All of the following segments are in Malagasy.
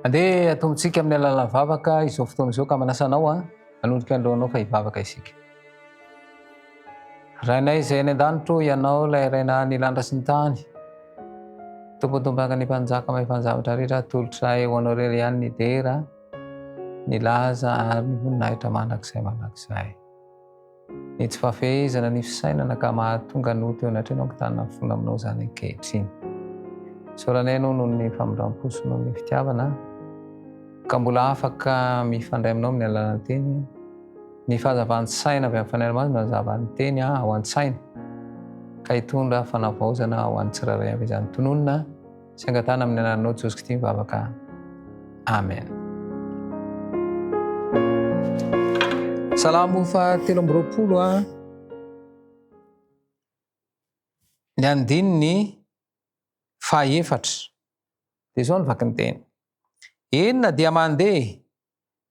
Andeha atombotsika amin'ny alalan'ny vavaka izao fotoana izao ka manasanao anodika androanao fa hivavaka isika. Rainay izay any an-danitro ianao ilay raina nilandra sy ny tany. Tompotompaka ny mpanjaka mahefany zavatra rehetra tolotra eo anao irery ihany ny dera, ny laza ary ny voninahitra manakizay manakizay. Ny tsy fafehezana ny fisainana ka mahatonga no teo anatrehany ankontany fona aminao izany ankehitriny. Soranay no noho ny famindram-poso noho ny fitiavana ka mbola afaka mifandray aminao amin'ny alalan'ny teny, ny fahazavan'ny saina avy amin'ny fanaiana masina zavan'ny teny ao an-tsaina ka hitondra fanavaozana ao an'ny tsirairay avy izany tononona sy angatana amin'ny anaranao Jesosy Kristy mivavaka. Amen. Salamo fahatelo amby roapolo ny andininy fahaefatra dia izao ny vaky ny teny. Enina dia mandeha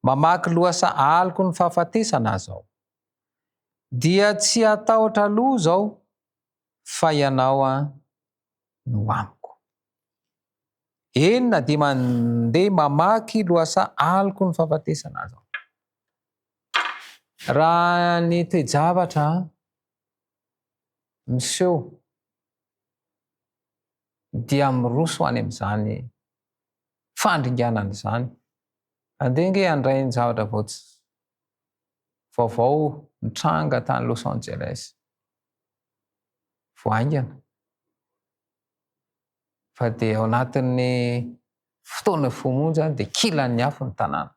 mamaky loasa aliko ny fahafatesana aho, dia tsy atahotra aloha zao fa ianao no amiko. Enina dia mandeha mamaky loasa aliko ny fahafatesana aho. Raha ny toe-javatra miseho dia miroso any amin'izany fandringanana izany. Andeha nge handray ny zavatra vaovao nitranga tany Los Angeles. Voaingana. Fa dia ao anatin'ny fotoana fomonjy dia kilan'ny afo ny tanàna.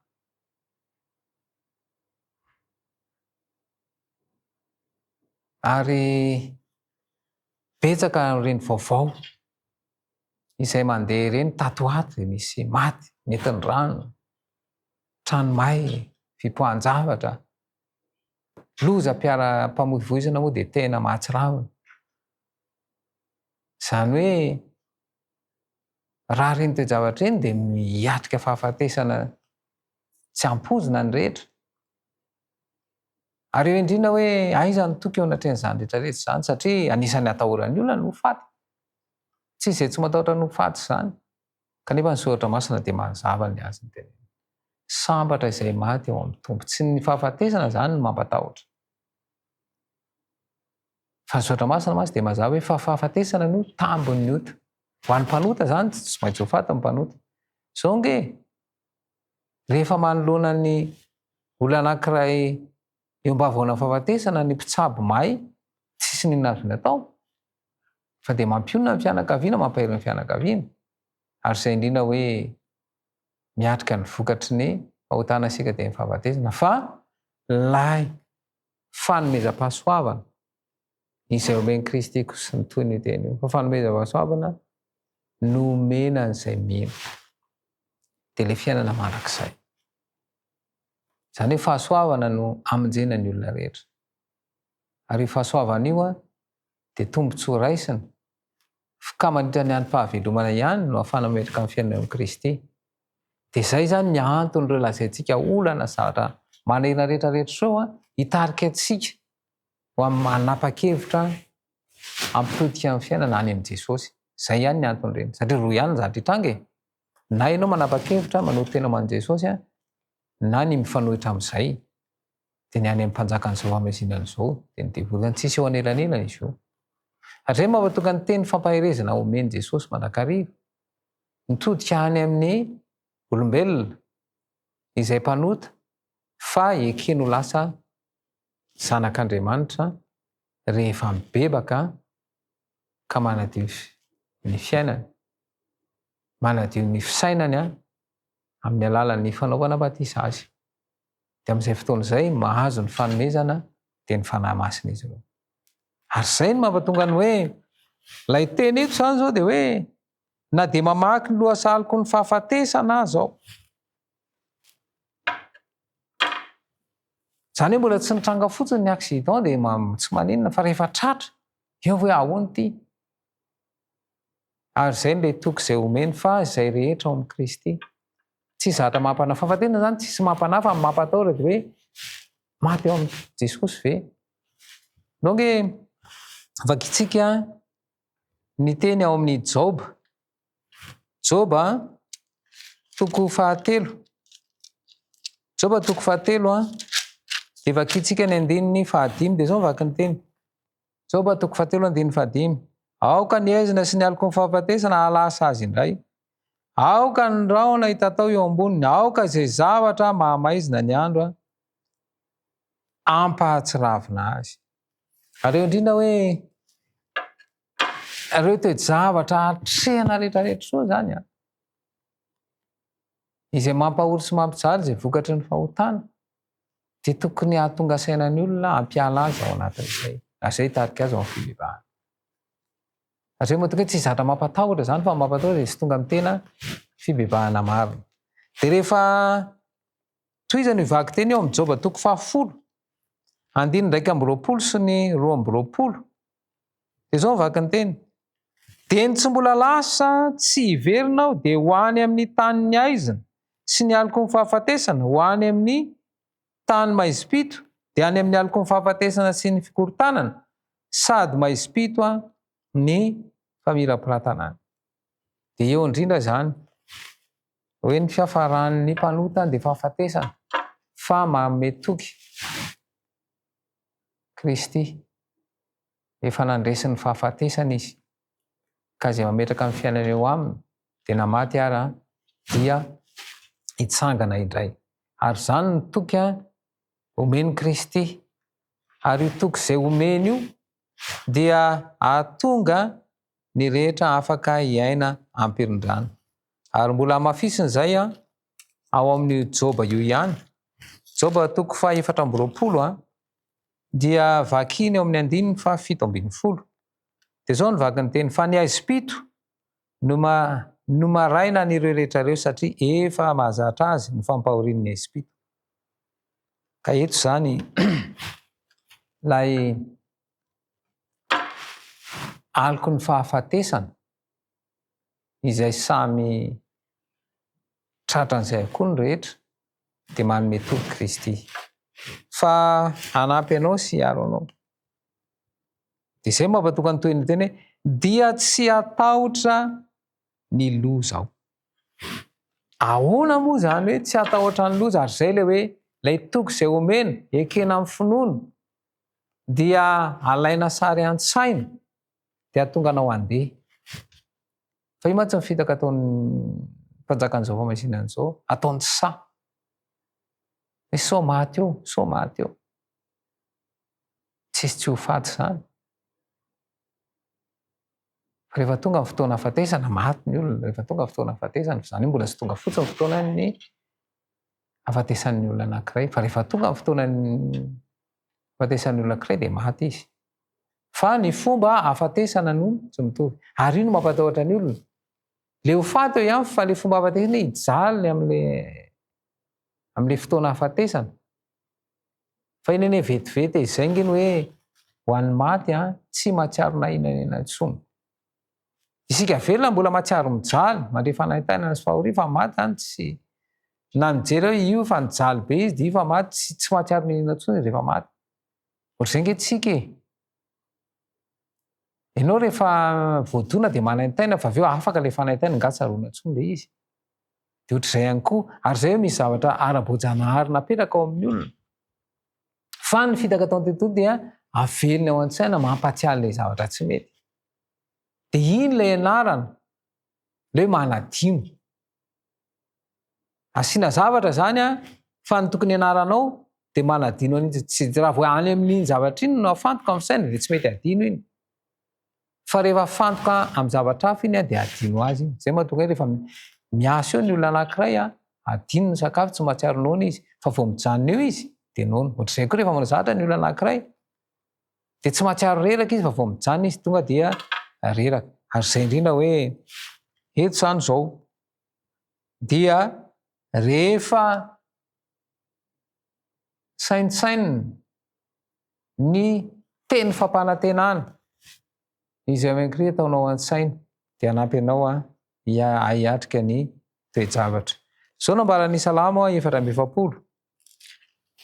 Ary betsaka ireny vaovao izay mandeha ireny tatoato misy maty, mety ny rano, tranomay, fipoahan-javatra, lozam-piara-pamoivoizana moa dia tena mahatsiravina. Izany hoe raha ireny toe-javatra ireny dia miatrika fahafatesana tsy ampozina ny rehetra. Ary eo indrindra hoe aiza ny toky eo anatrehan'izany rehetrarehetra izany satria anisan'ny atahoran'ny olona no faty. Tsy izay tsy matahotra no faty izany. Kanefa ny soratra masina dia mazava ny azy ny teny. Sambatra izay maty eo amin'ny tombo. Tsy ny fahafatesana izany no mampatahotra. Fa ny soratra masina masy dia mazava hoe fahafatesana no tambon'ny ota. Ho an'ny mpanota izany tsy maintsy ho faty ny mpanota. Izao nge rehefa manoloana ny olona anankiray eo ambavoana fahafatesana ny mpitsabo may, tsisy n'inona azony atao. Fa dia mampionona ny fianakaviana, mampahery ny fianakaviana. Ary izay indrindra hoe miatrika ny vokatry ny fahotana isika dia ny fahafatesana. Fa lay fanomezam-pahasoavana izay omen'i Kristy sy ny toy ny teny io. Fa fanomezam-pahasoavana nomena an'izay mino. Dia ilay fiainana mandrakizay. Izany hoe fahasoavana no amonjena ny olona rehetra. Ary fahasoavana io dia tombontsoa raisina. Ka mandritra ny havelomana ihany no ahafahana metrika amin'ny fiainana amin'i Kristy. Dia izay zany ny antony ireo lazaintsika olana zavatra manahirana rehetra izao hitarika antsika ho amin'ny manapa-kevitra hampitodika amin'ny fiainana any amin'i Jesosy. Izay ihany ny antony ireny. Satria roa ihany ny zavatra hitrange. Na ianao manapa-kevitra manory tena hoan'i Jesosy na ny mifanohitra amin'izay. Dia ny any amin'ny mpanjakan'izao hamezinana izao dia ny devolana tsisy eo anelanelana izy io. Ary izay mahatonga ny teny fampaherezana omen'i Jesosy mandrakariva. Mitodika any amin'ny olombelona izay mpanota fa ekeny ho lasa zanak'Andriamanitra rehefa mibebaka ka manadio ny fiainany, manadio ny fisainany amin'ny alalan'ny fanaovana batisa azy. Dia amin'izay fotoana izay mahazo ny fanomezana dia ny fanahy masina izy ireo. Ary izay no mampatonga ny hoe ilay teny eto izany izao dia hoe na dia mamaky ny loasa aliko ny fahafatesana aho. Izany hoe mbola tsy nitranga fotsiny ny accident dia tsy maninona fa rehefa tratra eo hoe ahoana ity. Ary izay ilay toky izay omeny fa izay rehetra ao amin'i Kristy. Tsy zatra mampana fahafatesana izany, tsisy mampana fa mampatahotra dia hoe maty eo amin'i Jesosy ve. Nao nge vakitsika ny teny ao amin'ny Job. Job toko fahatelo. Zao toko fahatelo dia vakitsika ny andininy fahadimy dia zao mivaky ny teny. Zao toko fahatelo andininy fahadimy. Aoka ny aizina sy ny aloko ny fahafatesana halasa azy indray. Aoka ny raona hitatao eo amboniny. Aoka izay zavatra mahamaizina ny andro ampahatsiravina azy. Areo indrindra hoe reo toe zavatra atrehana rehetrarehetra soa zany izay mampahory sy mampijaly izay vokatry ny fahotana dia tokony ahatonga sainany olona ampiala azy ao anatin'izay. Azay tarika azy ao amin'ny fivavahana. Azay moa toka tsy zatra mampatahotra zany fa mampatahotra izy tonga amin'ny tena fivavahana marina. Dia rehefa toizany hivaky teny eo amin'ny Joba toko 10, andininy 120 sy ny 20. Dia zao mivaky ny teny. Dia ny tsy mbola lasa tsy hiverinao dia ho any amin'ny tany ny aizina sy ny aloko ny fahafatesana, ho any amin'ny tany maizipito, dia any amin'ny aloko ny fahafatesana sy ny fikorontanana, sady maizipito ny famirapiratana. Dia eo indrindra zany hoe ny fiafaran'ny mpanotana dia fahafatesana fa manome toky Kristy efa nandresy ny fahafatesana izy ka izay mametraka amin'ny fiainana eo aminy dia namaty ara dia hitsangana indray. Ary zany ny toky omeny Kristy. Ary io toky izay omeny io dia ahatonga ny rehetra afaka hiaina ampirindrana. Ary mbola mafisiny izay ao amin'ny Joba io ihany. Joba toko 420 dia vakiny ao amin'ny andininy 17. Dia zao ny vaky ny teny fa ny aizipito no maraina n'ireo rehetrareo satria efa mahazatra azy ny fampahorian'ny aizipito. Ka eto zany lay aloko ny fahafatesana izay samy tratran'izay koa ny rehetra dia manome toky Kristy fa hanampy anao sy hiaro anao. Dia izay mampatoka ny toy ny teny hoe dia tsy atahotra ny loza aho. Ahoana moa zany hoe tsy atahotra ny loza? Ary izay le hoe lay toky izay omena ekena amin'ny finoana dia alaina sary an-tsaina dia ahatonga anao handeha. Fa io mantsy mifitaka ataon'ny mpanjakan'izao famasinana izao, ataony sa. So maty eo, so maty eo. Tsisy tsy ho faty zany. Rehefa tonga ny fotoana hafatesana, maty ny olona. Rehefa tonga ny fotoana hafatesana, izany mbola tsy tonga fotsiny ny fotoana ny hafatesan'ny olona anankiray. Fa rehefa tonga ny fotoana hafatesan'ny olona anankiray dia maty izy. Fa ny fomba hafatesana no tsy mitovy. Ary io no mampatahotra ny olona. Le ho faty eo ihany fa le fomba hafatesana hijaly amin'le fotoana hafatesana. Fa iny ane vetivety izay ngeny hoe ho an'ny maty tsy mahatsiaro na inana intsony. Isika velona mbola mahatsiaro mijaly, mandre fanahitaina sy fahoriana fa maty zany tsy na mijery hoe io fa nijaly be izy dia io fa maty tsy mahatsiaro na inana intsony rehefa maty. Ohatr'izay nge tsika e. Ianao rehefa voadona dia manahitaina fa aveo afaka le fanahitaina nga tsaroana intsony le izy. Dia ohatr'izay ihany koa, ary izay hoe misy zavatra ara-boajanahary napetraka ao amin'ny olona. Fa ny fitaka atao an-tontolo dia avelony ao an-tsaina mampatsialy ilay zavatra tsy mety. Dia iny ilay anarana, ilay hoe manadino. Asiana zavatra zany fa ny tokony anaranao dia manadino an'iny. Tsy raha voa any amin'iny zavatra iny no afantoka amin'ny saina dia tsy mety adino iny. Fa rehefa afantoka amin'ny zavatra hafa iny dia adino azy. Izay mahatonga rehefa miasa eo ny olona anankiray adino ny sakafo tsy mahatsiaro noana izy. Fa vao mijanona eo izy dia noana. Ohatr'izay koa rehefa manao zavatra ny olona anankiray dia tsy mahatsiaro reraka izy fa vao mijanona izy tonga dia reraka. Ary izay indrindra hoe eto zany izao dia rehefa saintsaina ny teny fampanantenana izay amin'Kristy ataonao an-tsaina dia hanampy anao hiatrika ny toe-javatra. Zao nambaran'ny Salamo 4:7.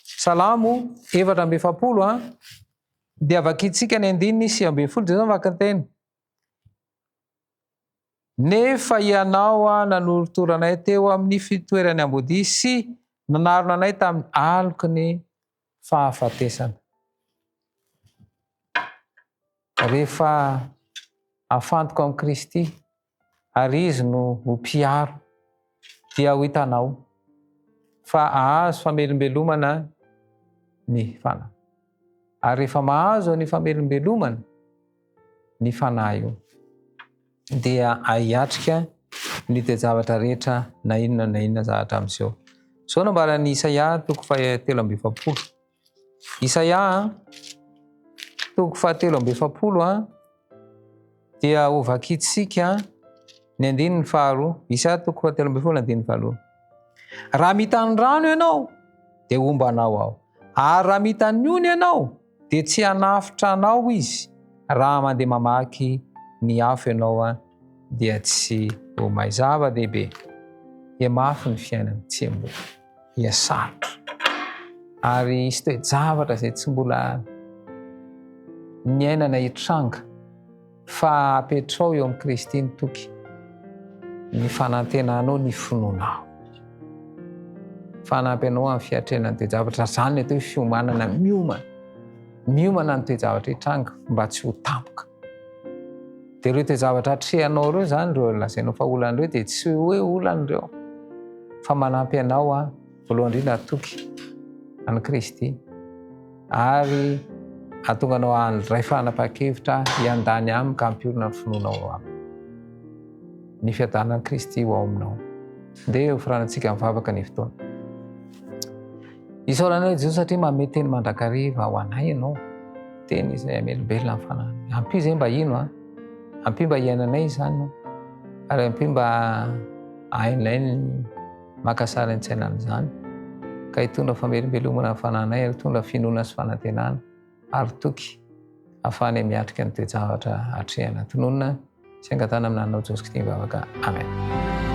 Salamo 4:7 dia vakitsika ny andininy 9:10 dia zao vaky ny teny. nefa ianao nanorotoranay teo amin'ny fitoerany ambodi sy nanarona anay tamin'ny aloky ny fahafatesana. Rehefa afantoko amin'ny Kristy ary izy no mpiaro dia ho hitanao fa ahazo famelombelomana ny fanahy. Ary rehefa mahazo ny famelombelomana ny fanahy io dia ahiatrika ny dia-javatra rehetra na inona zavatra amin'izao. Zao nambaran'ny Isaia toko 3:20. Isaia toko 3:20 dia ovakitsika ny 2:2. Isaia toko 3:20. Raha mitany rano ianao dia ombanao aho, ary raha mitany ony ianao dia tsy hanafitra anao izy. Raha mandeha mamaky ny afo ianao dia tsy ho may. Zava-dehibe, ia mafy ny fiainana, tsy mbola ia sarotra. Ary isy toe-javatra izay tsy mbola niainana hitranga fa apetrao eo amin'ny Kristy ny toky ny fanantenanao, ny finoanao. Fanampy anao amin'ny fiatrenan'ny toe-javatra zany atao hoe fiomanana miomana ny toe-javatra hitranga mba tsy ho tampoka. Dia ireo toe-javatra atrehanao ireo zany ireo lazainao fa olana ireo dia tsy hoe olana ireo fa manampy anao voalohany indrindra toky an'i Kristy ary ahatonga anao handray fanapa-kevitra hiandany aminy ka hampiorina ny finoanao aminy. Ny fiadanan'i Kristy ho ao aminao. Ndeha ho firanantsika mivavaka ny fotoana. Isaoranao Jesosy satria manome teny mandrakariva ho anay ianao. Teny izay hamelombelona amin'ny fanahy. Ampy izay mba ino ampy mba hiainanay izany ary ampy mba hainay ny makasara ny tsainany izany ka hitondra famelombelomana amin'ny fanahinay ary hitondra finoana sy fanantenana ary toky ahafahany miatrika ny toe-javatra hatrehana. Tononona sy angatana amin'anao Jesosy Kristy mivavaka. Amen.